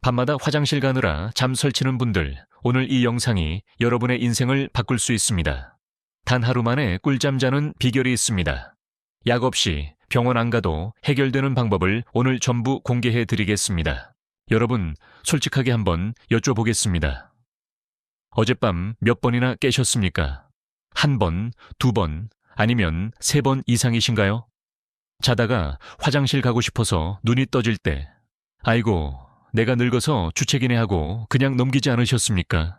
밤마다 화장실 가느라 잠 설치는 분들, 오늘 이 영상이 여러분의 인생을 바꿀 수 있습니다. 단 하루 만에 꿀잠 자는 비결이 있습니다. 약 없이 병원 안 가도 해결되는 방법을 오늘 전부 공개해 드리겠습니다. 여러분, 솔직하게 한번 여쭤보겠습니다. 어젯밤 몇 번이나 깨셨습니까? 한 번, 두 번, 아니면 세 번 이상이신가요? 자다가 화장실 가고 싶어서 눈이 떠질 때, 아이고, 내가 늙어서 주책이네 하고 그냥 넘기지 않으셨습니까?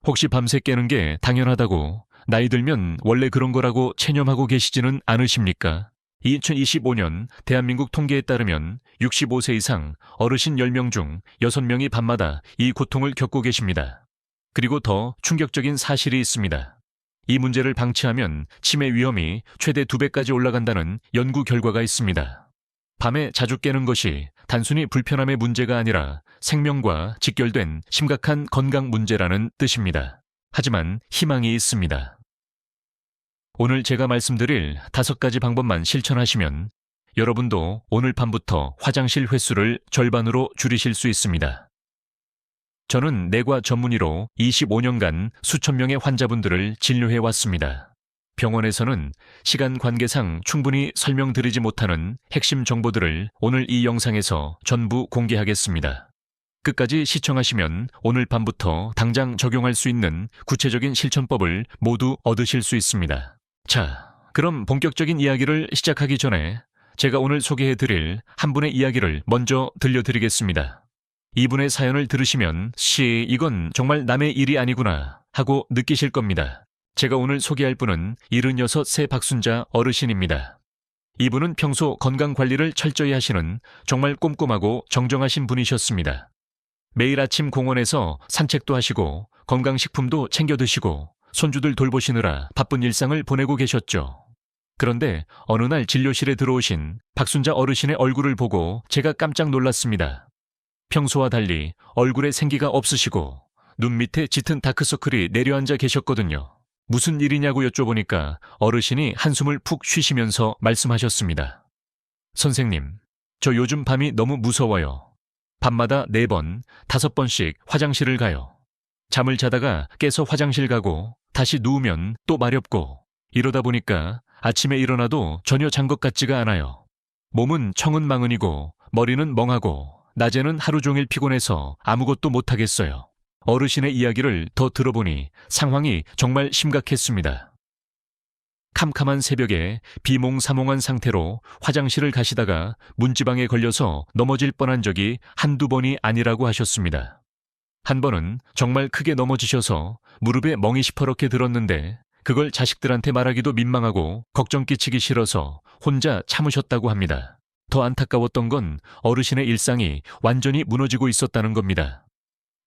혹시 밤새 깨는 게 당연하다고, 나이 들면 원래 그런 거라고 체념하고 계시지는 않으십니까? 2025년 대한민국 통계에 따르면 65세 이상 어르신 10명 중 6명이 밤마다 이 고통을 겪고 계십니다. 그리고 더 충격적인 사실이 있습니다. 이 문제를 방치하면 치매 위험이 최대 2배까지 올라간다는 연구 결과가 있습니다. 밤에 자주 깨는 것이 단순히 불편함의 문제가 아니라 생명과 직결된 심각한 건강 문제라는 뜻입니다. 하지만 희망이 있습니다. 오늘 제가 말씀드릴 5가지 방법만 실천하시면 여러분도 오늘 밤부터 화장실 횟수를 절반으로 줄이실 수 있습니다. 저는 내과 전문의로 25년간 수천 명의 환자분들을 진료해 왔습니다. 병원에서는 시간 관계상 충분히 설명드리지 못하는 핵심 정보들을 오늘 이 영상에서 전부 공개하겠습니다. 끝까지 시청하시면 오늘 밤부터 당장 적용할 수 있는 구체적인 실천법을 모두 얻으실 수 있습니다. 자, 그럼 본격적인 이야기를 시작하기 전에 제가 오늘 소개해드릴 한 분의 이야기를 먼저 들려드리겠습니다. 이분의 사연을 들으시면 이건 정말 남의 일이 아니구나 하고 느끼실 겁니다. 제가 오늘 소개할 분은 76세 박순자 어르신입니다. 이분은 평소 건강관리를 철저히 하시는 정말 꼼꼼하고 정정하신 분이셨습니다. 매일 아침 공원에서 산책도 하시고 건강식품도 챙겨 드시고 손주들 돌보시느라 바쁜 일상을 보내고 계셨죠. 그런데 어느 날 진료실에 들어오신 박순자 어르신의 얼굴을 보고 제가 깜짝 놀랐습니다. 평소와 달리 얼굴에 생기가 없으시고 눈 밑에 짙은 다크서클이 내려앉아 계셨거든요. 무슨 일이냐고 여쭤보니까 어르신이 한숨을 푹 쉬시면서 말씀하셨습니다. 선생님, 저 요즘 밤이 너무 무서워요. 밤마다 4번, 5번씩 화장실을 가요. 잠을 자다가 깨서 화장실 가고 다시 누우면 또 마렵고 이러다 보니까 아침에 일어나도 전혀 잔 것 같지가 않아요. 몸은 청은망은이고 머리는 멍하고 낮에는 하루 종일 피곤해서 아무것도 못하겠어요. 어르신의 이야기를 더 들어보니 상황이 정말 심각했습니다. 캄캄한 새벽에 비몽사몽한 상태로 화장실을 가시다가 문지방에 걸려서 넘어질 뻔한 적이 한두 번이 아니라고 하셨습니다. 한 번은 정말 크게 넘어지셔서 무릎에 멍이 시퍼렇게 들었는데 그걸 자식들한테 말하기도 민망하고 걱정 끼치기 싫어서 혼자 참으셨다고 합니다. 더 안타까웠던 건 어르신의 일상이 완전히 무너지고 있었다는 겁니다.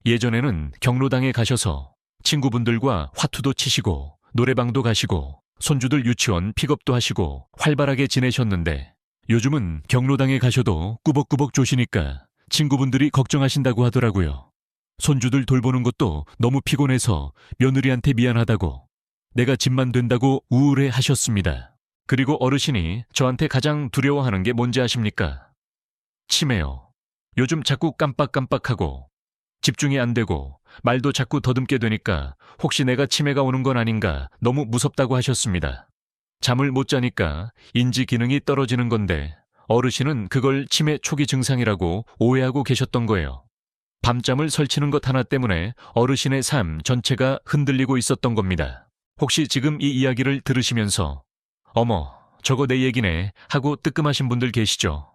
예전에는 경로당에 가셔서 친구분들과 화투도 치시고 노래방도 가시고 손주들 유치원 픽업도 하시고 활발하게 지내셨는데 요즘은 경로당에 가셔도 꾸벅꾸벅 조시니까 친구분들이 걱정하신다고 하더라고요. 손주들 돌보는 것도 너무 피곤해서 며느리한테 미안하다고, 내가 집만 된다고 우울해 하셨습니다. 그리고 어르신이 저한테 가장 두려워하는 게 뭔지 아십니까? 치매요. 요즘 자꾸 깜빡깜빡하고 집중이 안 되고 말도 자꾸 더듬게 되니까 혹시 내가 치매가 오는 건 아닌가 너무 무섭다고 하셨습니다. 잠을 못 자니까 인지 기능이 떨어지는 건데 어르신은 그걸 치매 초기 증상이라고 오해하고 계셨던 거예요. 밤잠을 설치는 것 하나 때문에 어르신의 삶 전체가 흔들리고 있었던 겁니다. 혹시 지금 이 이야기를 들으시면서 어머, 저거 내 얘기네 하고 뜨끔하신 분들 계시죠?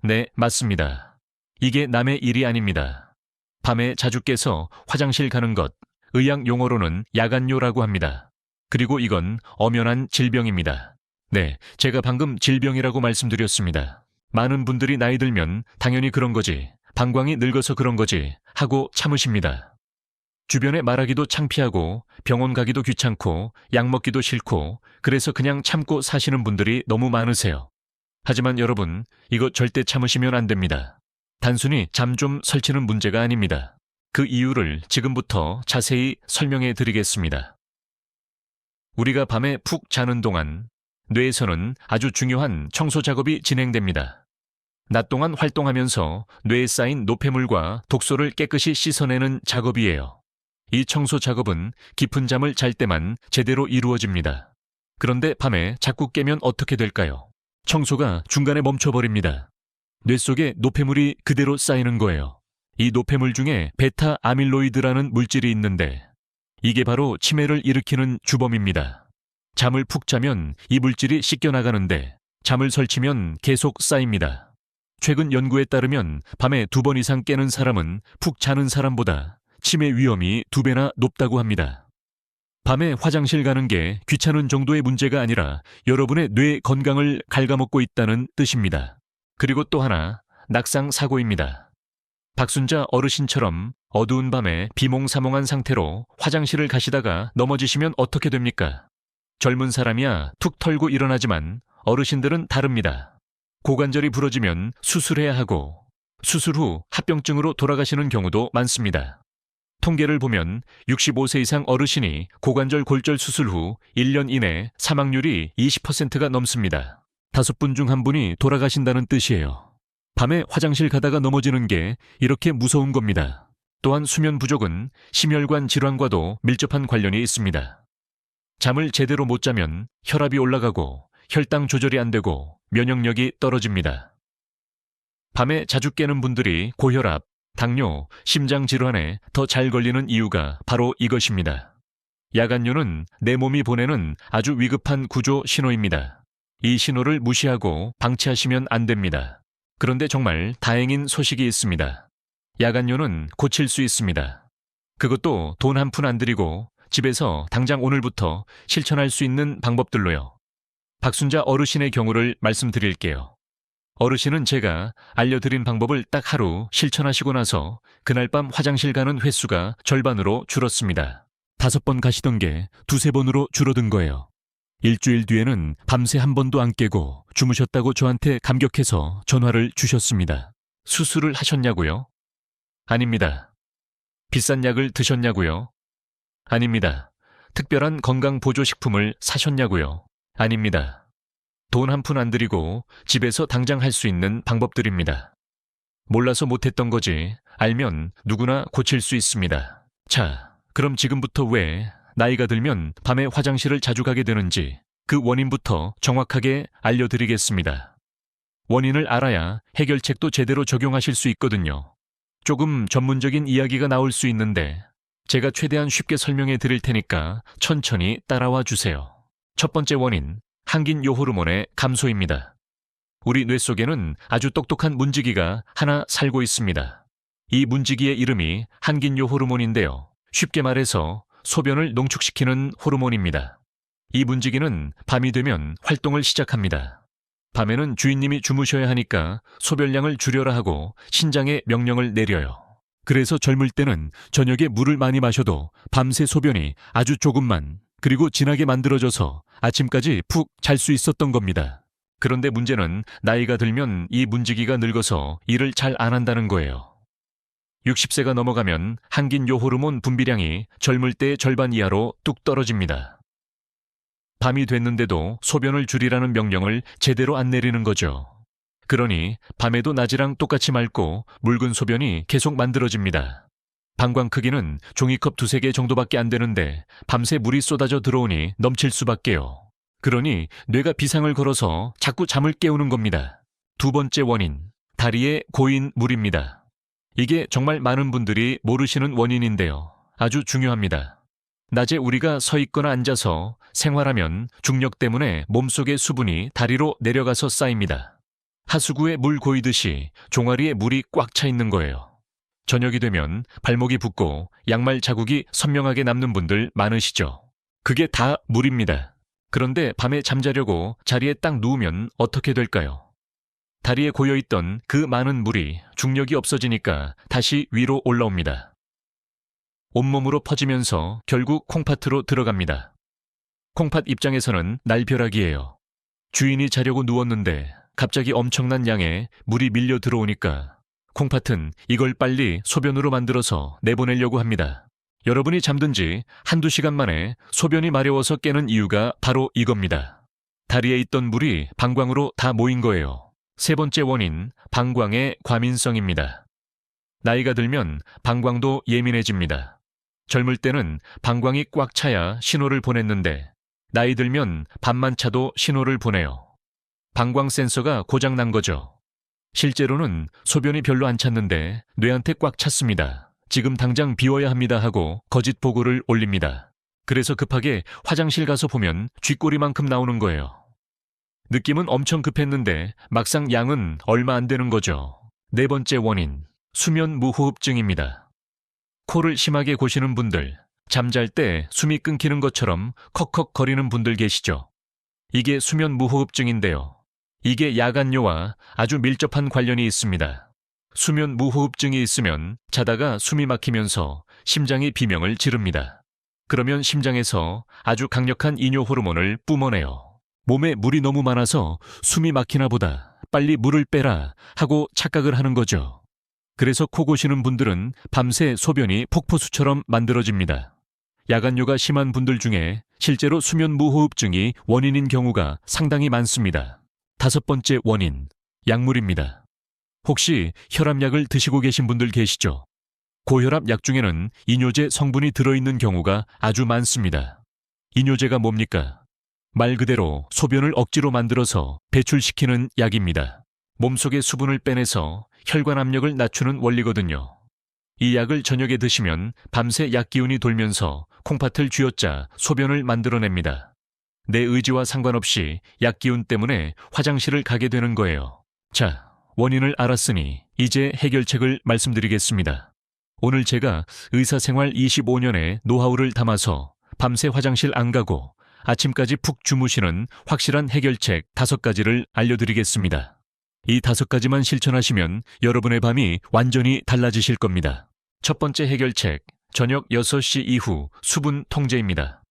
네, 맞습니다. 이게 남의 일이 아닙니다. 밤에 자주 깨서 화장실 가는 것, 의학 용어로는 야간뇨라고 합니다. 그리고 이건 엄연한 질병입니다. 네, 제가 방금 질병이라고 말씀드렸습니다. 많은 분들이 나이 들면 당연히 그런 거지, 방광이 늙어서 그런 거지 하고 참으십니다. 주변에 말하기도 창피하고 병원 가기도 귀찮고 약 먹기도 싫고 그래서 그냥 참고 사시는 분들이 너무 많으세요. 하지만 여러분, 이거 절대 참으시면 안 됩니다. 단순히 잠 좀 설치는 문제가 아닙니다. 그 이유를 지금부터 자세히 설명해 드리겠습니다. 우리가 밤에 푹 자는 동안 뇌에서는 아주 중요한 청소 작업이 진행됩니다. 낮 동안 활동하면서 뇌에 쌓인 노폐물과 독소를 깨끗이 씻어내는 작업이에요. 이 청소 작업은 깊은 잠을 잘 때만 제대로 이루어집니다. 그런데 밤에 자꾸 깨면 어떻게 될까요? 청소가 중간에 멈춰버립니다. 뇌 속에 노폐물이 그대로 쌓이는 거예요. 이 노폐물 중에 베타 아밀로이드라는 물질이 있는데 이게 바로 치매를 일으키는 주범입니다. 잠을 푹 자면 이 물질이 씻겨나가는데 잠을 설치면 계속 쌓입니다. 최근 연구에 따르면 밤에 2번 이상 깨는 사람은 푹 자는 사람보다 치매 위험이 2배나 높다고 합니다. 밤에 화장실 가는 게 귀찮은 정도의 문제가 아니라 여러분의 뇌 건강을 갉아먹고 있다는 뜻입니다. 그리고 또 하나, 낙상 사고입니다. 박순자 어르신처럼 어두운 밤에 비몽사몽한 상태로 화장실을 가시다가 넘어지시면 어떻게 됩니까? 젊은 사람이야 툭 털고 일어나지만 어르신들은 다릅니다. 고관절이 부러지면 수술해야 하고 수술 후 합병증으로 돌아가시는 경우도 많습니다. 통계를 보면 65세 이상 어르신이 고관절 골절 수술 후 1년 이내 사망률이 20%가 넘습니다. 5분 중 1분이 돌아가신다는 뜻이에요. 밤에 화장실 가다가 넘어지는 게 이렇게 무서운 겁니다. 또한 수면 부족은 심혈관 질환과도 밀접한 관련이 있습니다. 잠을 제대로 못 자면 혈압이 올라가고 혈당 조절이 안 되고 면역력이 떨어집니다. 밤에 자주 깨는 분들이 고혈압, 당뇨, 심장질환에 더 잘 걸리는 이유가 바로 이것입니다. 야간류는 내 몸이 보내는 아주 위급한 구조 신호입니다. 이 신호를 무시하고 방치하시면 안 됩니다. 그런데 정말 다행인 소식이 있습니다. 야간류는 고칠 수 있습니다. 그것도 돈 한 푼 안 들이고 집에서 당장 오늘부터 실천할 수 있는 방법들로요. 박순자 어르신의 경우를 말씀드릴게요. 어르신은 제가 알려드린 방법을 딱 하루 실천하시고 나서 그날 밤 화장실 가는 횟수가 절반으로 줄었습니다. 5번 가시던 게 2-3번으로 줄어든 거예요. 일주일 뒤에는 밤새 한 번도 안 깨고 주무셨다고 저한테 감격해서 전화를 주셨습니다. 수술을 하셨냐고요? 아닙니다. 비싼 약을 드셨냐고요? 아닙니다. 특별한 건강보조식품을 사셨냐고요? 아닙니다. 돈 한 푼 안 들이고 집에서 당장 할 수 있는 방법들입니다. 몰라서 못했던 거지 알면 누구나 고칠 수 있습니다. 자, 그럼 지금부터 왜 나이가 들면 밤에 화장실을 자주 가게 되는지 그 원인부터 정확하게 알려드리겠습니다. 원인을 알아야 해결책도 제대로 적용하실 수 있거든요. 조금 전문적인 이야기가 나올 수 있는데 제가 최대한 쉽게 설명해 드릴 테니까 천천히 따라와 주세요. 첫 번째 원인, 항긴요 호르몬의 감소입니다. 우리 뇌 속에는 아주 똑똑한 문지기가 하나 살고 있습니다. 이 문지기의 이름이 항긴요 호르몬인데요. 쉽게 말해서 소변을 농축시키는 호르몬입니다. 이 문지기는 밤이 되면 활동을 시작합니다. 밤에는 주인님이 주무셔야 하니까 소변량을 줄여라 하고 신장에 명령을 내려요. 그래서 젊을 때는 저녁에 물을 많이 마셔도 밤새 소변이 아주 조금만 그리고 진하게 만들어져서 아침까지 푹 잘 수 있었던 겁니다. 그런데 문제는 나이가 들면 이 문지기가 늙어서 일을 잘 안 한다는 거예요. 60세가 넘어가면 항긴요 호르몬 분비량이 젊을 때의 절반 이하로 뚝 떨어집니다. 밤이 됐는데도 소변을 줄이라는 명령을 제대로 안 내리는 거죠. 그러니 밤에도 낮이랑 똑같이 맑고 묽은 소변이 계속 만들어집니다. 방광 크기는 종이컵 2-3개 정도밖에 안 되는데 밤새 물이 쏟아져 들어오니 넘칠 수밖에요. 그러니 뇌가 비상을 걸어서 자꾸 잠을 깨우는 겁니다. 2번째 원인, 다리에 고인 물입니다. 이게 정말 많은 분들이 모르시는 원인인데요. 아주 중요합니다. 낮에 우리가 서 있거나 앉아서 생활하면 중력 때문에 몸속의 수분이 다리로 내려가서 쌓입니다. 하수구에 물 고이듯이 종아리에 물이 꽉 차 있는 거예요. 저녁이 되면 발목이 붓고 양말 자국이 선명하게 남는 분들 많으시죠? 그게 다 물입니다. 그런데 밤에 잠자려고 자리에 딱 누우면 어떻게 될까요? 다리에 고여있던 그 많은 물이 중력이 없어지니까 다시 위로 올라옵니다. 온몸으로 퍼지면서 결국 콩팥으로 들어갑니다. 콩팥 입장에서는 날벼락이에요. 주인이 자려고 누웠는데 갑자기 엄청난 양의 물이 밀려 들어오니까 콩팥은 이걸 빨리 소변으로 만들어서 내보내려고 합니다. 여러분이 잠든 지 1-2시간 만에 소변이 마려워서 깨는 이유가 바로 이겁니다. 다리에 있던 물이 방광으로 다 모인 거예요. 세 번째 원인, 방광의 과민성입니다. 나이가 들면 방광도 예민해집니다. 젊을 때는 방광이 꽉 차야 신호를 보냈는데 나이 들면 반만 차도 신호를 보내요. 방광 센서가 고장 난 거죠. 실제로는 소변이 별로 안 찼는데 뇌한테 꽉 찼습니다. 지금 당장 비워야 합니다 하고 거짓 보고를 올립니다. 그래서 급하게 화장실 가서 보면 쥐꼬리만큼 나오는 거예요. 느낌은 엄청 급했는데 막상 양은 얼마 안 되는 거죠. 네 번째 원인, 수면 무호흡증입니다. 코를 심하게 고시는 분들, 잠잘 때 숨이 끊기는 것처럼 컥컥거리는 분들 계시죠? 이게 수면 무호흡증인데요. 이게 야간뇨와 아주 밀접한 관련이 있습니다. 수면 무호흡증이 있으면 자다가 숨이 막히면서 심장이 비명을 지릅니다. 그러면 심장에서 아주 강력한 이뇨 호르몬을 뿜어내요. 몸에 물이 너무 많아서 숨이 막히나 보다, 빨리 물을 빼라 하고 착각을 하는 거죠. 그래서 코 고시는 분들은 밤새 소변이 폭포수처럼 만들어집니다. 야간뇨가 심한 분들 중에 실제로 수면 무호흡증이 원인인 경우가 상당히 많습니다. 다섯 번째 원인, 약물입니다. 혹시 혈압약을 드시고 계신 분들 계시죠? 고혈압 약 중에는 이뇨제 성분이 들어있는 경우가 아주 많습니다. 이뇨제가 뭡니까? 말 그대로 소변을 억지로 만들어서 배출시키는 약입니다. 몸속의 수분을 빼내서 혈관 압력을 낮추는 원리거든요. 이 약을 저녁에 드시면 밤새 약 기운이 돌면서 콩팥을 쥐어짜 소변을 만들어냅니다. 내 의지와 상관없이 약 기운 때문에 화장실을 가게 되는 거예요. 자, 원인을 알았으니 이제 해결책을 말씀드리겠습니다. 오늘 제가 의사생활 25년의 노하우를 담아서 밤새 화장실 안 가고 아침까지 푹 주무시는 확실한 해결책 5가지를 알려드리겠습니다. 이 5가지만 실천하시면 여러분의 밤이 완전히 달라지실 겁니다. 첫 번째 해결책, 저녁 6시 이후 수분 통제입니다.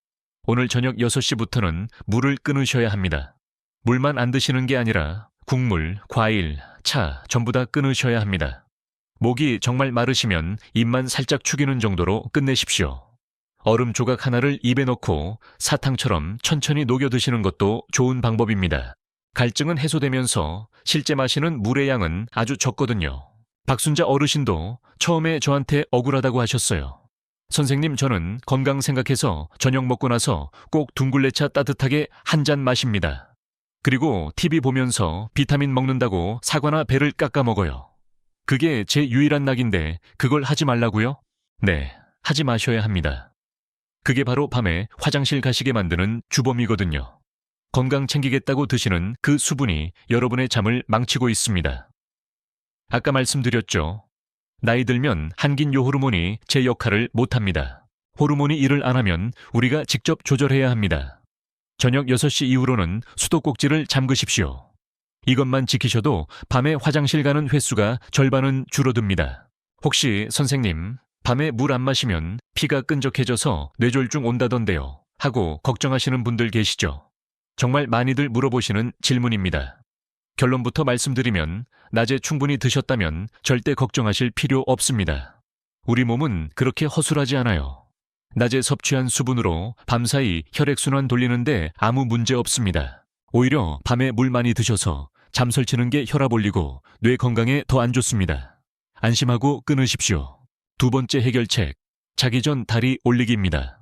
오늘 저녁 6시부터는 물을 끊으셔야 합니다. 물만 안 드시는 게 아니라 국물, 과일, 차 전부 다 끊으셔야 합니다. 목이 정말 마르시면 입만 살짝 축이는 정도로 끝내십시오. 얼음 조각 하나를 입에 넣고 사탕처럼 천천히 녹여 드시는 것도 좋은 방법입니다. 갈증은 해소되면서 실제 마시는 물의 양은 아주 적거든요. 박순자 어르신도 처음에 저한테 억울하다고 하셨어요. 선생님, 저는 건강 생각해서 저녁 먹고 나서 꼭 둥글레차 따뜻하게 한 잔 마십니다. 그리고 TV 보면서 비타민 먹는다고 사과나 배를 깎아 먹어요. 그게 제 유일한 낙인데 그걸 하지 말라고요? 네, 하지 마셔야 합니다. 그게 바로 밤에 화장실 가시게 만드는 주범이거든요. 건강 챙기겠다고 드시는 그 수분이 여러분의 잠을 망치고 있습니다. 아까 말씀드렸죠. 나이 들면 한긴요 호르몬이 제 역할을 못합니다. 호르몬이 일을 안 하면 우리가 직접 조절해야 합니다. 저녁 6시 이후로는 수도꼭지를 잠그십시오. 이것만 지키셔도 밤에 화장실 가는 횟수가 절반은 줄어듭니다. 혹시 선생님, 밤에 물 안 마시면 피가 끈적해져서 뇌졸중 온다던데요 하고 걱정하시는 분들 계시죠? 정말 많이들 물어보시는 질문입니다. 결론부터 말씀드리면 낮에 충분히 드셨다면 절대 걱정하실 필요 없습니다. 우리 몸은 그렇게 허술하지 않아요. 낮에 섭취한 수분으로 밤사이 혈액순환 돌리는데 아무 문제 없습니다. 오히려 밤에 물 많이 드셔서 잠 설치는 게 혈압 올리고 뇌 건강에 더 안 좋습니다. 안심하고 끊으십시오. 두 번째 해결책, 자기 전 다리 올리기입니다.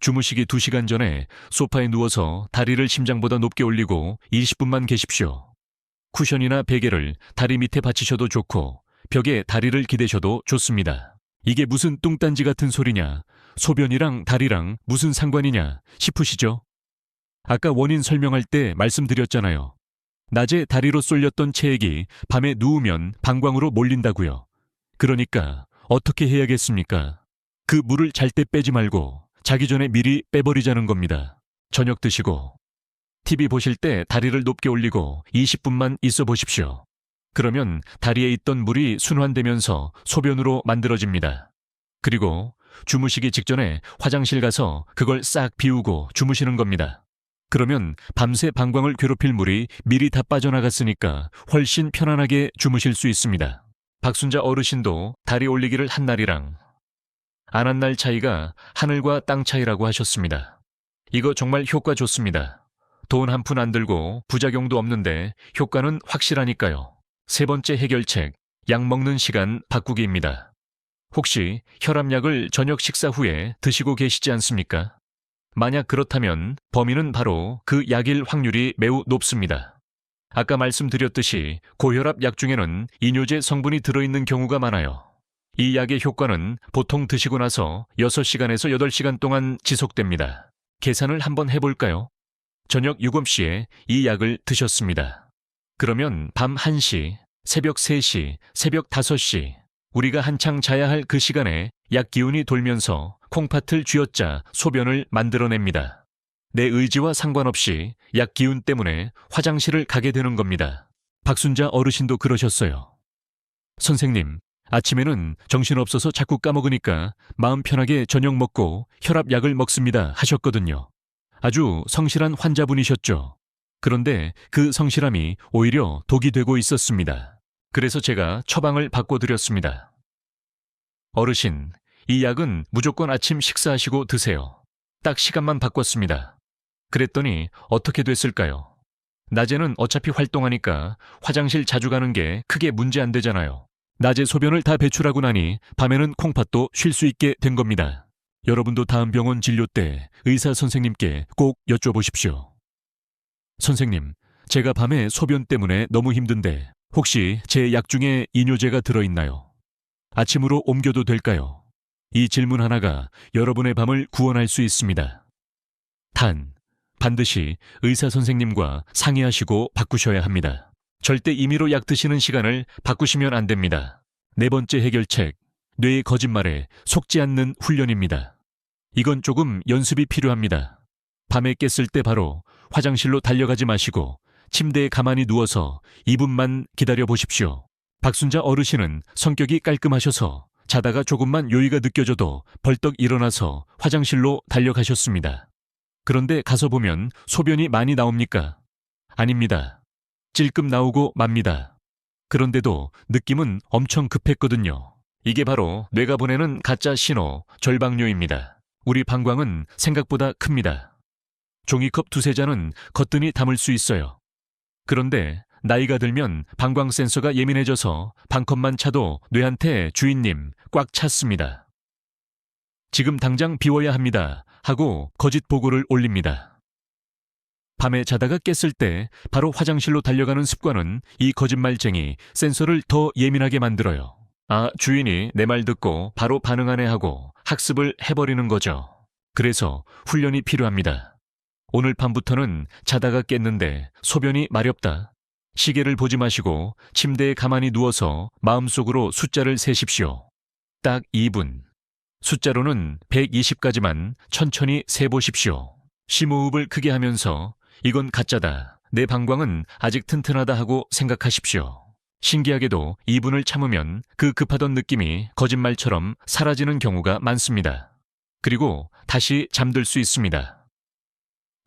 주무시기 2시간 전에 소파에 누워서 다리를 심장보다 높게 올리고 20분만 계십시오. 쿠션이나 베개를 다리 밑에 받치셔도 좋고 벽에 다리를 기대셔도 좋습니다. 이게 무슨 뚱딴지 같은 소리냐, 소변이랑 다리랑 무슨 상관이냐 싶으시죠? 아까 원인 설명할 때 말씀드렸잖아요. 낮에 다리로 쏠렸던 체액이 밤에 누우면 방광으로 몰린다고요. 그러니까 어떻게 해야겠습니까? 그 물을 잘 때 빼지 말고 자기 전에 미리 빼버리자는 겁니다. 저녁 드시고 TV 보실 때 다리를 높게 올리고 20분만 있어 보십시오. 그러면 다리에 있던 물이 순환되면서 소변으로 만들어집니다. 그리고 주무시기 직전에 화장실 가서 그걸 싹 비우고 주무시는 겁니다. 그러면 밤새 방광을 괴롭힐 물이 미리 다 빠져나갔으니까 훨씬 편안하게 주무실 수 있습니다. 박순자 어르신도 다리 올리기를 한 날이랑 안 한 날 차이가 하늘과 땅 차이라고 하셨습니다. 이거 정말 효과 좋습니다. 돈 한 푼 안 들고 부작용도 없는데 효과는 확실하니까요. 세 번째 해결책, 약 먹는 시간 바꾸기입니다. 혹시 혈압약을 저녁 식사 후에 드시고 계시지 않습니까? 만약 그렇다면 범인은 바로 그 약일 확률이 매우 높습니다. 아까 말씀드렸듯이 고혈압 약 중에는 이뇨제 성분이 들어있는 경우가 많아요. 이 약의 효과는 보통 드시고 나서 6시간에서 8시간 동안 지속됩니다. 계산을 한번 해볼까요? 저녁 7시에 이 약을 드셨습니다. 그러면 밤 1시, 새벽 3시, 새벽 5시, 우리가 한창 자야 할 그 시간에 약 기운이 돌면서 콩팥을 쥐어짜 소변을 만들어냅니다. 내 의지와 상관없이 약 기운 때문에 화장실을 가게 되는 겁니다. 박순자 어르신도 그러셨어요. 선생님, 아침에는 정신없어서 자꾸 까먹으니까 마음 편하게 저녁 먹고 혈압약을 먹습니다 하셨거든요. 아주 성실한 환자분이셨죠. 그런데 그 성실함이 오히려 독이 되고 있었습니다. 그래서 제가 처방을 바꿔드렸습니다. 어르신, 이 약은 무조건 아침 식사하시고 드세요. 딱 시간만 바꿨습니다. 그랬더니 어떻게 됐을까요? 낮에는 어차피 활동하니까 화장실 자주 가는 게 크게 문제 안 되잖아요. 낮에 소변을 다 배출하고 나니 밤에는 콩팥도 쉴 수 있게 된 겁니다. 여러분도 다음 병원 진료 때 의사 선생님께 꼭 여쭤보십시오. 선생님, 제가 밤에 소변 때문에 너무 힘든데 혹시 제 약 중에 이뇨제가 들어있나요? 아침으로 옮겨도 될까요? 이 질문 하나가 여러분의 밤을 구원할 수 있습니다. 단, 반드시 의사 선생님과 상의하시고 바꾸셔야 합니다. 절대 임의로 약 드시는 시간을 바꾸시면 안 됩니다. 네 번째 해결책, 뇌의 거짓말에 속지 않는 훈련입니다. 이건 조금 연습이 필요합니다. 밤에 깼을 때 바로 화장실로 달려가지 마시고 침대에 가만히 누워서 2분만 기다려 보십시오. 박순자 어르신은 성격이 깔끔하셔서 자다가 조금만 요의가 느껴져도 벌떡 일어나서 화장실로 달려가셨습니다. 그런데 가서 보면 소변이 많이 나옵니까? 아닙니다. 찔끔 나오고 맙니다. 그런데도 느낌은 엄청 급했거든요. 이게 바로 뇌가 보내는 가짜 신호, 절박뇨입니다. 우리 방광은 생각보다 큽니다. 종이컵 두세 잔은 거뜬히 담을 수 있어요. 그런데 나이가 들면 방광 센서가 예민해져서 반컵만 차도 뇌한테 주인님 꽉 찼습니다. 지금 당장 비워야 합니다 하고 거짓 보고를 올립니다. 밤에 자다가 깼을 때 바로 화장실로 달려가는 습관은 이 거짓말쟁이 센서를 더 예민하게 만들어요. 아, 주인이 내 말 듣고 바로 반응하네 하고 학습을 해버리는 거죠. 그래서 훈련이 필요합니다. 오늘 밤부터는 자다가 깼는데 소변이 마렵다. 시계를 보지 마시고 침대에 가만히 누워서 마음속으로 숫자를 세십시오. 딱 2분. 숫자로는 120까지만 천천히 세보십시오. 심호흡을 크게 하면서 이건 가짜다. 내 방광은 아직 튼튼하다 하고 생각하십시오. 신기하게도 2분을 참으면 그 급하던 느낌이 거짓말처럼 사라지는 경우가 많습니다. 그리고 다시 잠들 수 있습니다.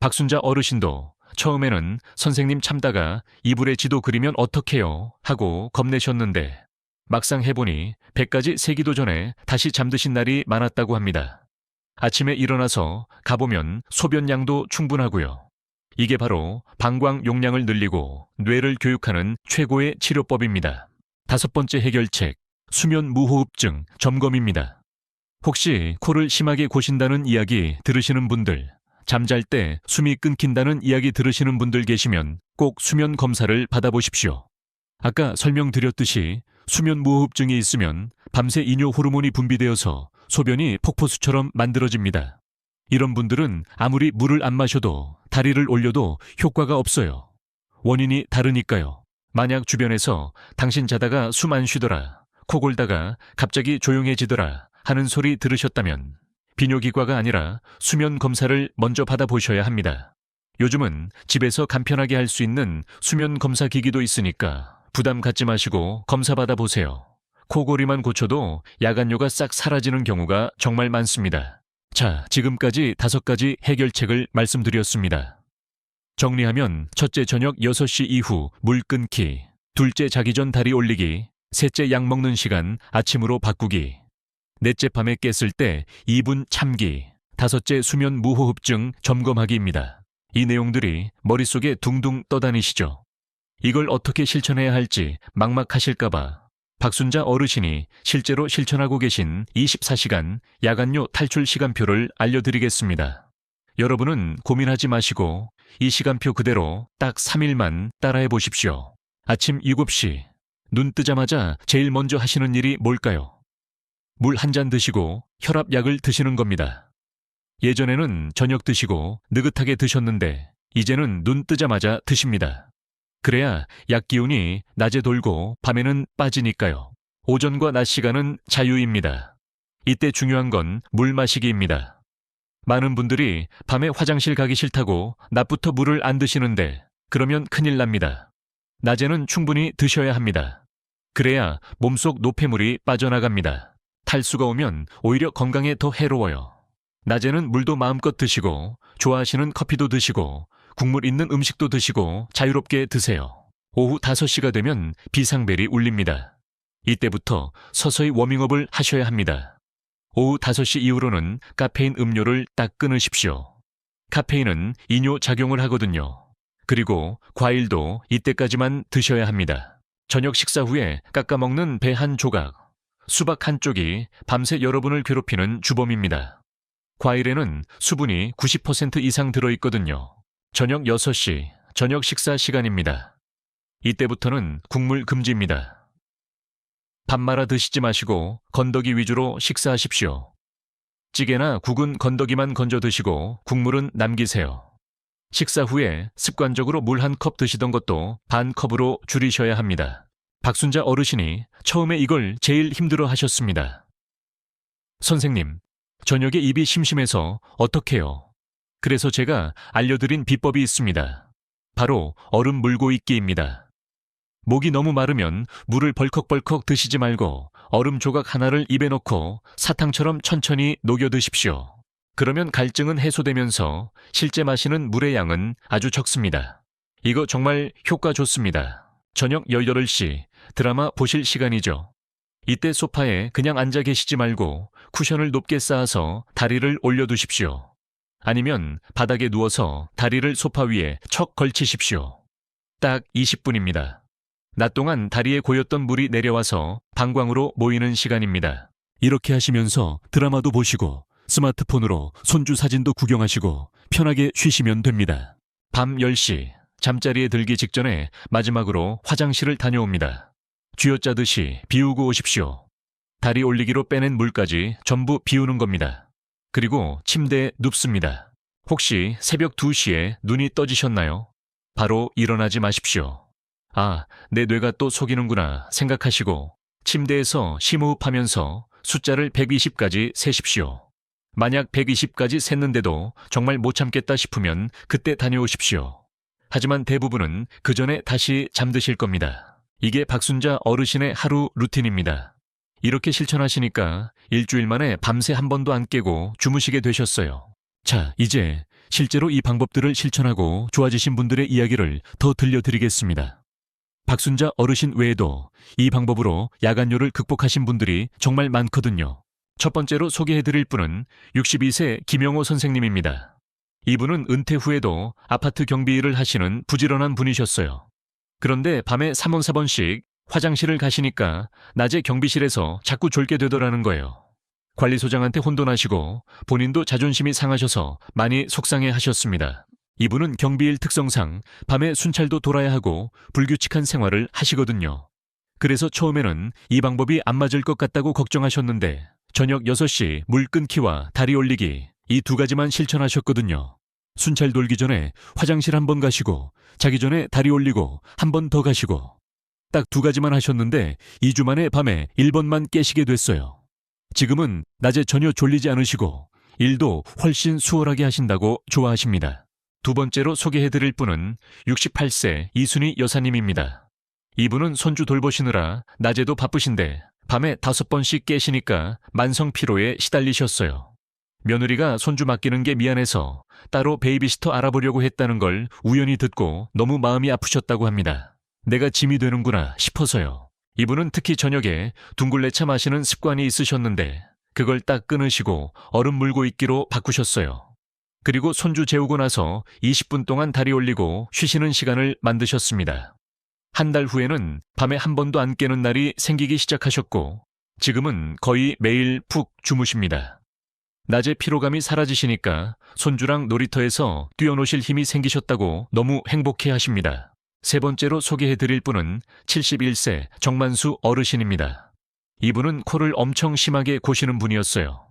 박순자 어르신도 처음에는 선생님 참다가 이불에 지도 그리면 어떡해요 하고 겁내셨는데 막상 해보니 100가지 세기도 전에 다시 잠드신 날이 많았다고 합니다. 아침에 일어나서 가보면 소변량도 충분하고요. 이게 바로 방광 용량을 늘리고 뇌를 교육하는 최고의 치료법입니다. 다섯 번째 해결책, 수면 무호흡증 점검입니다. 혹시 코를 심하게 고신다는 이야기 들으시는 분들, 잠잘 때 숨이 끊긴다는 이야기 들으시는 분들 계시면 꼭 수면 검사를 받아보십시오. 아까 설명드렸듯이 수면 무호흡증이 있으면 밤새 이뇨 호르몬이 분비되어서 소변이 폭포수처럼 만들어집니다. 이런 분들은 아무리 물을 안 마셔도 다리를 올려도 효과가 없어요. 원인이 다르니까요. 만약 주변에서 당신 자다가 숨 안 쉬더라, 코 골다가 갑자기 조용해지더라 하는 소리 들으셨다면 비뇨기과가 아니라 수면 검사를 먼저 받아보셔야 합니다. 요즘은 집에서 간편하게 할 수 있는 수면 검사 기기도 있으니까 부담 갖지 마시고 검사 받아보세요. 코골이만 고쳐도 야간뇨가 싹 사라지는 경우가 정말 많습니다. 자, 지금까지 5가지 해결책을 말씀드렸습니다. 정리하면 첫째 저녁 6시 이후 물 끊기, 둘째 자기 전 다리 올리기, 셋째 약 먹는 시간 아침으로 바꾸기, 넷째 밤에 깼을 때 2분 참기, 다섯째 수면 무호흡증 점검하기입니다. 이 내용들이 머릿속에 둥둥 떠다니시죠. 이걸 어떻게 실천해야 할지 막막하실까봐 박순자 어르신이 실제로 실천하고 계신 24시간 야간요 탈출 시간표를 알려드리겠습니다. 여러분은 고민하지 마시고 이 시간표 그대로 딱 3일만 따라해 보십시오. 아침 7시, 눈 뜨자마자 제일 먼저 하시는 일이 뭘까요? 물 한 잔 드시고 혈압약을 드시는 겁니다. 예전에는 저녁 드시고 느긋하게 드셨는데 이제는 눈 뜨자마자 드십니다. 그래야 약 기운이 낮에 돌고 밤에는 빠지니까요. 오전과 낮 시간은 자유입니다. 이때 중요한 건 물 마시기입니다. 많은 분들이 밤에 화장실 가기 싫다고 낮부터 물을 안 드시는데 그러면 큰일 납니다. 낮에는 충분히 드셔야 합니다. 그래야 몸속 노폐물이 빠져나갑니다. 탈수가 오면 오히려 건강에 더 해로워요. 낮에는 물도 마음껏 드시고 좋아하시는 커피도 드시고 국물 있는 음식도 드시고 자유롭게 드세요. 오후 5시가 되면 비상벨이 울립니다. 이때부터 서서히 워밍업을 하셔야 합니다. 오후 5시 이후로는 카페인 음료를 딱 끊으십시오. 카페인은 이뇨 작용을 하거든요. 그리고 과일도 이때까지만 드셔야 합니다. 저녁 식사 후에 깎아먹는 배 한 조각, 수박 한 쪽이 밤새 여러분을 괴롭히는 주범입니다. 과일에는 수분이 90% 이상 들어있거든요. 저녁 6시, 저녁 식사 시간입니다. 이때부터는 국물 금지입니다. 밥 말아 드시지 마시고 건더기 위주로 식사하십시오. 찌개나 국은 건더기만 건져 드시고 국물은 남기세요. 식사 후에 습관적으로 물 한 컵 드시던 것도 반 컵으로 줄이셔야 합니다. 박순자 어르신이 처음에 이걸 제일 힘들어 하셨습니다. 선생님, 저녁에 입이 심심해서 어떡해요? 그래서 제가 알려드린 비법이 있습니다. 바로 얼음 물고 있기입니다. 목이 너무 마르면 물을 벌컥벌컥 드시지 말고 얼음 조각 하나를 입에 넣고 사탕처럼 천천히 녹여 드십시오. 그러면 갈증은 해소되면서 실제 마시는 물의 양은 아주 적습니다. 이거 정말 효과 좋습니다. 저녁 18시 드라마 보실 시간이죠. 이때 소파에 그냥 앉아 계시지 말고 쿠션을 높게 쌓아서 다리를 올려두십시오. 아니면 바닥에 누워서 다리를 소파 위에 척 걸치십시오. 딱 20분입니다. 낮 동안 다리에 고였던 물이 내려와서 방광으로 모이는 시간입니다. 이렇게 하시면서 드라마도 보시고 스마트폰으로 손주 사진도 구경하시고 편하게 쉬시면 됩니다. 밤 10시 잠자리에 들기 직전에 마지막으로 화장실을 다녀옵니다. 쥐어짜듯이 비우고 오십시오. 다리 올리기로 빼낸 물까지 전부 비우는 겁니다. 그리고 침대에 눕습니다. 혹시 새벽 2시에 눈이 떠지셨나요? 바로 일어나지 마십시오. 아, 내 뇌가 또 속이는구나 생각하시고 침대에서 심호흡하면서 숫자를 120까지 세십시오. 만약 120까지 셌는데도 정말 못 참겠다 싶으면 그때 다녀오십시오. 하지만 대부분은 그 전에 다시 잠드실 겁니다. 이게 박순자 어르신의 하루 루틴입니다. 이렇게 실천하시니까 일주일 만에 밤새 한 번도 안 깨고 주무시게 되셨어요. 자, 이제 실제로 이 방법들을 실천하고 좋아지신 분들의 이야기를 더 들려드리겠습니다. 박순자 어르신 외에도 이 방법으로 야간요를 극복하신 분들이 정말 많거든요. 첫 번째로 소개해드릴 분은 62세 김영호 선생님입니다. 이분은 은퇴 후에도 아파트 경비 일을 하시는 부지런한 분이셨어요. 그런데 밤에 3원 4번씩 화장실을 가시니까 낮에 경비실에서 자꾸 졸게 되더라는 거예요. 관리소장한테 혼돈하시고 본인도 자존심이 상하셔서 많이 속상해 하셨습니다. 이분은 경비일 특성상 밤에 순찰도 돌아야 하고 불규칙한 생활을 하시거든요. 그래서 처음에는 이 방법이 안 맞을 것 같다고 걱정하셨는데 저녁 6시 물 끊기와 다리 올리기 이 두 가지만 실천하셨거든요. 순찰 돌기 전에 화장실 한 번 가시고 자기 전에 다리 올리고 한 번 더 가시고 딱 두 가지만 하셨는데 2주 만에 밤에 1번만 깨시게 됐어요. 지금은 낮에 전혀 졸리지 않으시고 일도 훨씬 수월하게 하신다고 좋아하십니다. 두 번째로 소개해드릴 분은 68세 이순희 여사님입니다. 이분은 손주 돌보시느라 낮에도 바쁘신데 밤에 5번씩 깨시니까 만성 피로에 시달리셨어요. 며느리가 손주 맡기는 게 미안해서 따로 베이비시터 알아보려고 했다는 걸 우연히 듣고 너무 마음이 아프셨다고 합니다. 내가 짐이 되는구나 싶어서요. 이분은 특히 저녁에 둥글레차 마시는 습관이 있으셨는데 그걸 딱 끊으시고 얼음 물고 있기로 바꾸셨어요. 그리고 손주 재우고 나서 20분 동안 다리 올리고 쉬시는 시간을 만드셨습니다. 한 달 후에는 밤에 한 번도 안 깨는 날이 생기기 시작하셨고 지금은 거의 매일 푹 주무십니다. 낮에 피로감이 사라지시니까 손주랑 놀이터에서 뛰어노실 힘이 생기셨다고 너무 행복해 하십니다. 세 번째로 소개해 드릴 분은 71세 정만수 어르신입니다. 이분은 코를 엄청 심하게 고시는 분이었어요.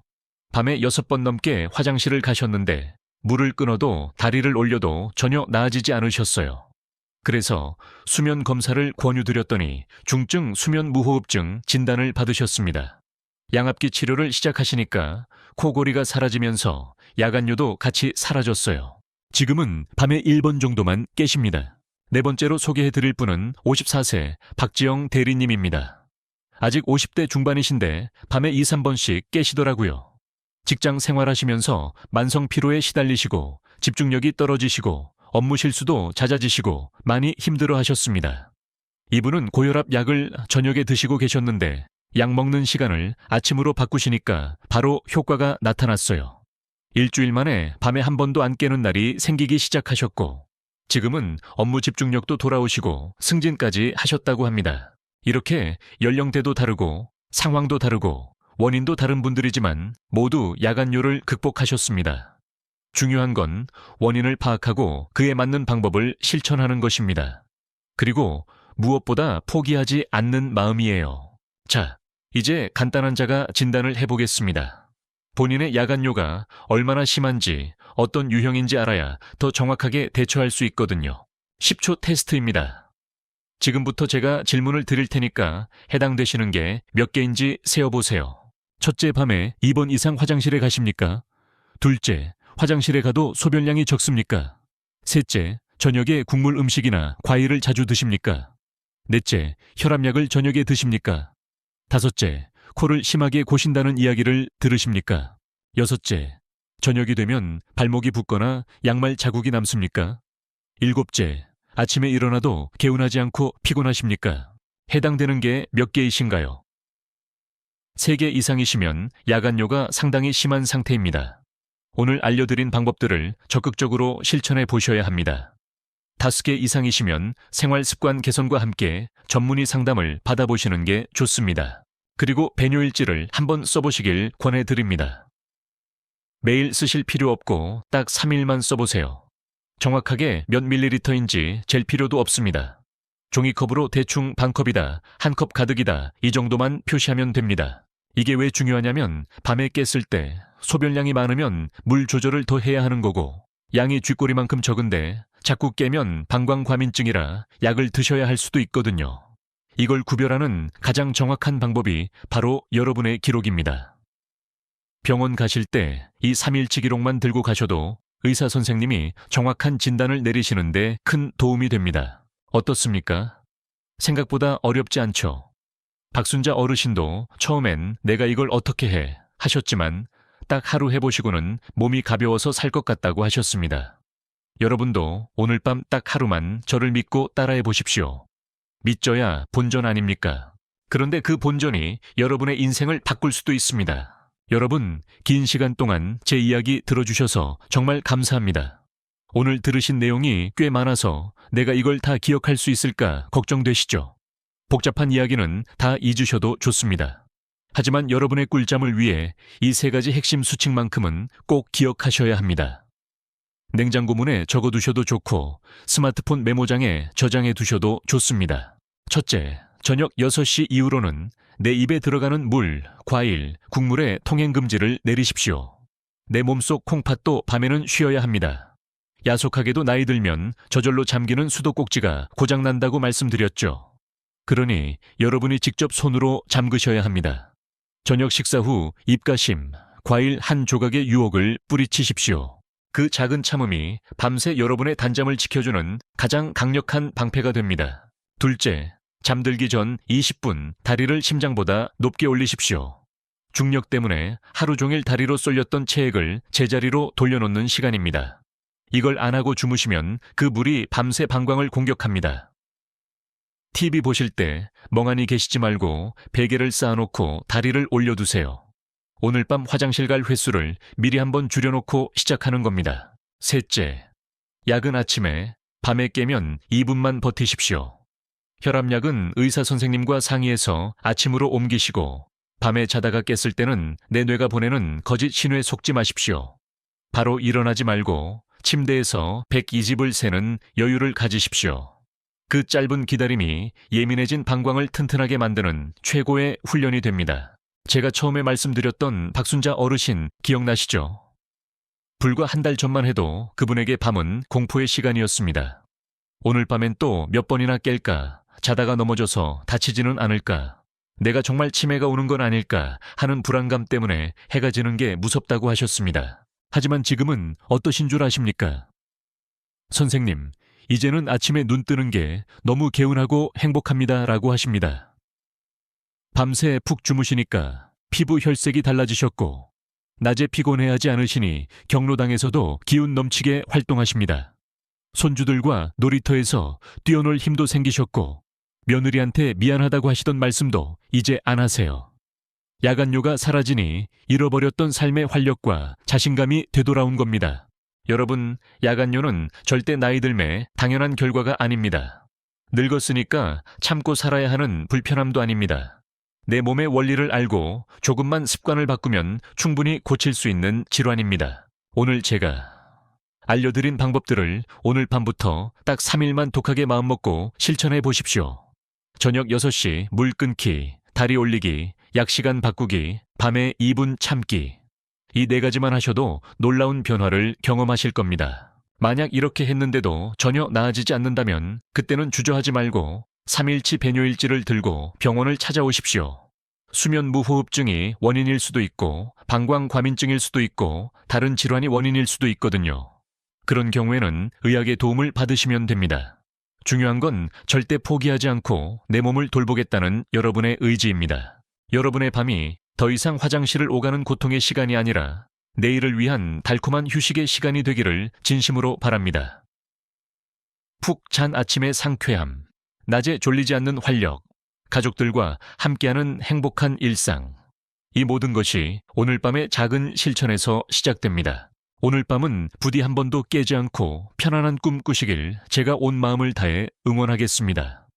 밤에 6번 넘게 화장실을 가셨는데 물을 끊어도 다리를 올려도 전혀 나아지지 않으셨어요. 그래서 수면 검사를 권유드렸더니 중증 수면무호흡증 진단을 받으셨습니다. 양압기 치료를 시작하시니까 코골이가 사라지면서 야간뇨도 같이 사라졌어요. 지금은 밤에 1번 정도만 깨십니다. 네 번째로 소개해드릴 분은 54세 박지영 대리님입니다. 아직 50대 중반이신데 밤에 2, 3번씩 깨시더라고요. 직장 생활하시면서 만성 피로에 시달리시고 집중력이 떨어지시고 업무 실수도 잦아지시고 많이 힘들어 하셨습니다. 이분은 고혈압 약을 저녁에 드시고 계셨는데 약 먹는 시간을 아침으로 바꾸시니까 바로 효과가 나타났어요. 일주일 만에 밤에 한 번도 안 깨는 날이 생기기 시작하셨고 지금은 업무 집중력도 돌아오시고 승진까지 하셨다고 합니다. 이렇게 연령대도 다르고 상황도 다르고 원인도 다른 분들이지만 모두 야간뇨를 극복하셨습니다. 중요한 건 원인을 파악하고 그에 맞는 방법을 실천하는 것입니다. 그리고 무엇보다 포기하지 않는 마음이에요. 자, 이제 간단한 자가 진단을 해보겠습니다. 본인의 야간뇨가 얼마나 심한지 어떤 유형인지 알아야 더 정확하게 대처할 수 있거든요. 10초 테스트입니다. 지금부터 제가 질문을 드릴 테니까 해당되시는 게 몇 개인지 세어보세요. 첫째, 밤에 2번 이상 화장실에 가십니까? 둘째, 화장실에 가도 소변량이 적습니까? 셋째, 저녁에 국물 음식이나 과일을 자주 드십니까? 넷째, 혈압약을 저녁에 드십니까? 다섯째, 코를 심하게 고신다는 이야기를 들으십니까? 여섯째, 저녁이 되면 발목이 붓거나 양말 자국이 남습니까? 일곱째, 아침에 일어나도 개운하지 않고 피곤하십니까? 해당되는 게 몇 개이신가요? 3개 이상이시면 야간뇨가 상당히 심한 상태입니다. 오늘 알려드린 방법들을 적극적으로 실천해 보셔야 합니다. 5개 이상이시면 생활 습관 개선과 함께 전문의 상담을 받아보시는 게 좋습니다. 그리고 배뇨일지를 한번 써보시길 권해드립니다. 매일 쓰실 필요 없고 딱 3일만 써보세요. 정확하게 몇 밀리리터인지 잴 필요도 없습니다. 종이컵으로 대충 반컵이다, 한 컵 가득이다 이 정도만 표시하면 됩니다. 이게 왜 중요하냐면 밤에 깼을 때 소변량이 많으면 물 조절을 더 해야 하는 거고 양이 쥐꼬리만큼 적은데 자꾸 깨면 방광과민증이라 약을 드셔야 할 수도 있거든요. 이걸 구별하는 가장 정확한 방법이 바로 여러분의 기록입니다. 병원 가실 때 이 3일치 기록만 들고 가셔도 의사 선생님이 정확한 진단을 내리시는데 큰 도움이 됩니다. 어떻습니까? 생각보다 어렵지 않죠? 박순자 어르신도 처음엔 내가 이걸 어떻게 해 하셨지만 딱 하루 해보시고는 몸이 가벼워서 살 것 같다고 하셨습니다. 여러분도 오늘 밤 딱 하루만 저를 믿고 따라해 보십시오. 믿져야 본전 아닙니까? 그런데 그 본전이 여러분의 인생을 바꿀 수도 있습니다. 여러분, 긴 시간 동안 제 이야기 들어주셔서 정말 감사합니다. 오늘 들으신 내용이 꽤 많아서 내가 이걸 다 기억할 수 있을까 걱정되시죠? 복잡한 이야기는 다 잊으셔도 좋습니다. 하지만 여러분의 꿀잠을 위해 이 3가지 핵심 수칙만큼은 꼭 기억하셔야 합니다. 냉장고 문에 적어두셔도 좋고 스마트폰 메모장에 저장해 두셔도 좋습니다. 첫째, 저녁 6시 이후로는 내 입에 들어가는 물, 과일, 국물의 통행금지를 내리십시오. 내 몸속 콩팥도 밤에는 쉬어야 합니다. 야속하게도 나이 들면 저절로 잠기는 수도꼭지가 고장난다고 말씀드렸죠. 그러니 여러분이 직접 손으로 잠그셔야 합니다. 저녁 식사 후 입가심, 과일 한 조각의 유혹을 뿌리치십시오. 그 작은 참음이 밤새 여러분의 단잠을 지켜주는 가장 강력한 방패가 됩니다. 둘째, 잠들기 전 20분 다리를 심장보다 높게 올리십시오. 중력 때문에 하루 종일 다리로 쏠렸던 체액을 제자리로 돌려놓는 시간입니다. 이걸 안 하고 주무시면 그 물이 밤새 방광을 공격합니다. TV 보실 때 멍하니 계시지 말고 베개를 쌓아놓고 다리를 올려두세요. 오늘 밤 화장실 갈 횟수를 미리 한번 줄여놓고 시작하는 겁니다. 셋째, 약은 아침에, 밤에 깨면 2분만 버티십시오. 혈압약은 의사 선생님과 상의해서 아침으로 옮기시고 밤에 자다가 깼을 때는 내 뇌가 보내는 거짓 신호에 속지 마십시오. 바로 일어나지 말고 침대에서 120을 세는 여유를 가지십시오. 그 짧은 기다림이 예민해진 방광을 튼튼하게 만드는 최고의 훈련이 됩니다. 제가 처음에 말씀드렸던 박순자 어르신 기억나시죠? 불과 한 달 전만 해도 그분에게 밤은 공포의 시간이었습니다. 오늘 밤엔 또 몇 번이나 깰까, 자다가 넘어져서 다치지는 않을까, 내가 정말 치매가 오는 건 아닐까 하는 불안감 때문에 해가 지는 게 무섭다고 하셨습니다. 하지만 지금은 어떠신 줄 아십니까? 선생님, 이제는 아침에 눈 뜨는 게 너무 개운하고 행복합니다 라고 하십니다. 밤새 푹 주무시니까 피부 혈색이 달라지셨고 낮에 피곤해하지 않으시니 경로당에서도 기운 넘치게 활동하십니다. 손주들과 놀이터에서 뛰어놀 힘도 생기셨고 며느리한테 미안하다고 하시던 말씀도 이제 안 하세요. 야간요가 사라지니 잃어버렸던 삶의 활력과 자신감이 되돌아온 겁니다. 여러분, 야간요는 절대 나이 들매 당연한 결과가 아닙니다. 늙었으니까 참고 살아야 하는 불편함도 아닙니다. 내 몸의 원리를 알고 조금만 습관을 바꾸면 충분히 고칠 수 있는 질환입니다. 오늘 제가 알려드린 방법들을 오늘 밤부터 딱 3일만 독하게 마음먹고 실천해 보십시오. 저녁 6시 물 끊기, 다리 올리기, 약시간 바꾸기, 밤에 2분 참기. 이 4가지만 하셔도 놀라운 변화를 경험하실 겁니다. 만약 이렇게 했는데도 전혀 나아지지 않는다면 그때는 주저하지 말고 3일치 배뇨일지를 들고 병원을 찾아오십시오. 수면 무호흡증이 원인일 수도 있고 방광과민증일 수도 있고 다른 질환이 원인일 수도 있거든요. 그런 경우에는 의학의 도움을 받으시면 됩니다. 중요한 건 절대 포기하지 않고 내 몸을 돌보겠다는 여러분의 의지입니다. 여러분의 밤이 더 이상 화장실을 오가는 고통의 시간이 아니라 내일을 위한 달콤한 휴식의 시간이 되기를 진심으로 바랍니다. 푹 잔 아침의 상쾌함, 낮에 졸리지 않는 활력, 가족들과 함께하는 행복한 일상. 이 모든 것이 오늘 밤의 작은 실천에서 시작됩니다. 오늘 밤은 부디 한 번도 깨지 않고 편안한 꿈 꾸시길 제가 온 마음을 다해 응원하겠습니다.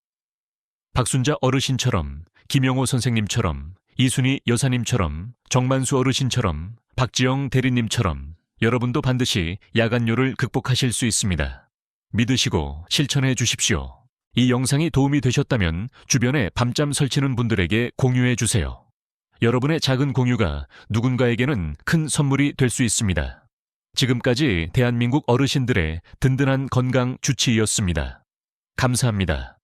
박순자 어르신처럼, 김영호 선생님처럼, 이순희 여사님처럼, 정만수 어르신처럼, 박지영 대리님처럼 여러분도 반드시 야간요를 극복하실 수 있습니다. 믿으시고 실천해 주십시오. 이 영상이 도움이 되셨다면 주변에 밤잠 설치는 분들에게 공유해 주세요. 여러분의 작은 공유가 누군가에게는 큰 선물이 될 수 있습니다. 지금까지 대한민국 어르신들의 든든한 건강 주치의였습니다. 감사합니다.